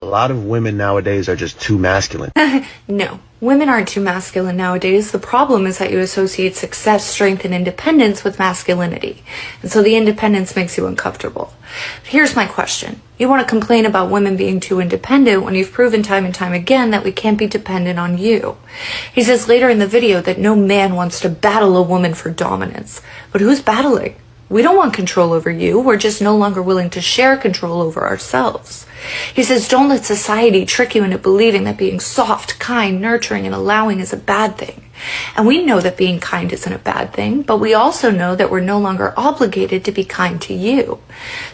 A lot of women nowadays are just too masculine. No, women aren't too masculine nowadays. The problem is that you associate success, strength, and independence with masculinity. And so the independence makes you uncomfortable. Here's my question. You want to complain about women being too independent when you've proven time and time again that we can't be dependent on you. He says later in the video that no man wants to battle a woman for dominance. But who's battling? We don't want control over you. We're just no longer willing to share control over ourselves. He says, don't let society trick you into believing that being soft, kind, nurturing, and allowing is a bad thing. And we know that being kind isn't a bad thing, but we also know that we're no longer obligated to be kind to you.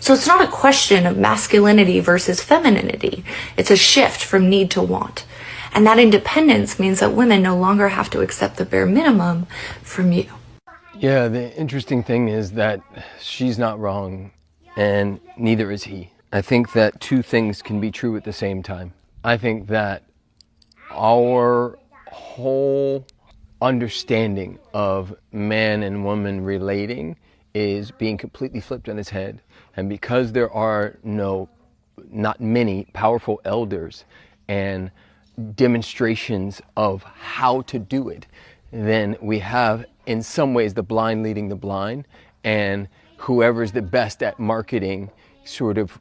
So it's not a question of masculinity versus femininity. It's a shift from need to want. And that independence means that women no longer have to accept the bare minimum from you. Yeah, the interesting thing is that she's not wrong, and neither is he. I think that two things can be true at the same time. I think that our whole understanding of man and woman relating is being completely flipped on its head. And because there are not many powerful elders and demonstrations of how to do it, then we have, in some ways, the blind leading the blind, and whoever's the best at marketing sort of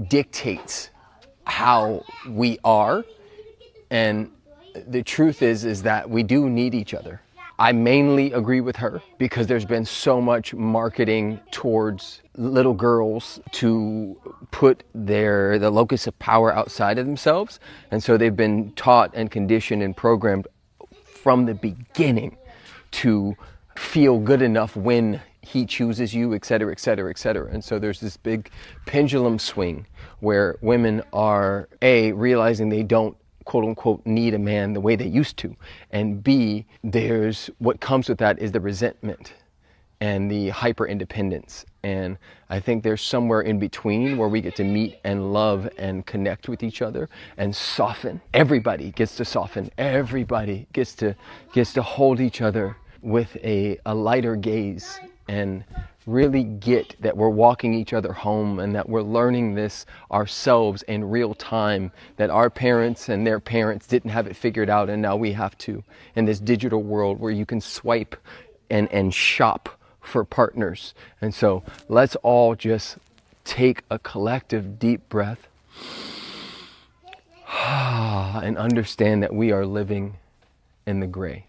dictates how we are. And the truth is that we do need each other. I mainly agree with her because there's been so much marketing towards little girls to put the locus of power outside of themselves. And so they've been taught and conditioned and programmed from the beginning to feel good enough when he chooses you, et cetera, et cetera, et cetera. And so there's this big pendulum swing where women are, A, realizing they don't, quote unquote, need a man the way they used to. And B, there's what comes with that is the resentment and the hyper independence. And I think there's somewhere in between where we get to meet and love and connect with each other and soften. Everybody gets to soften. Everybody gets to hold each other with a lighter gaze and really get that we're walking each other home and that we're learning this ourselves in real time, that our parents and their parents didn't have it figured out, and now we have to, in this digital world where you can swipe and shop for partners. And so let's all just take a collective deep breath and understand that we are living in the gray.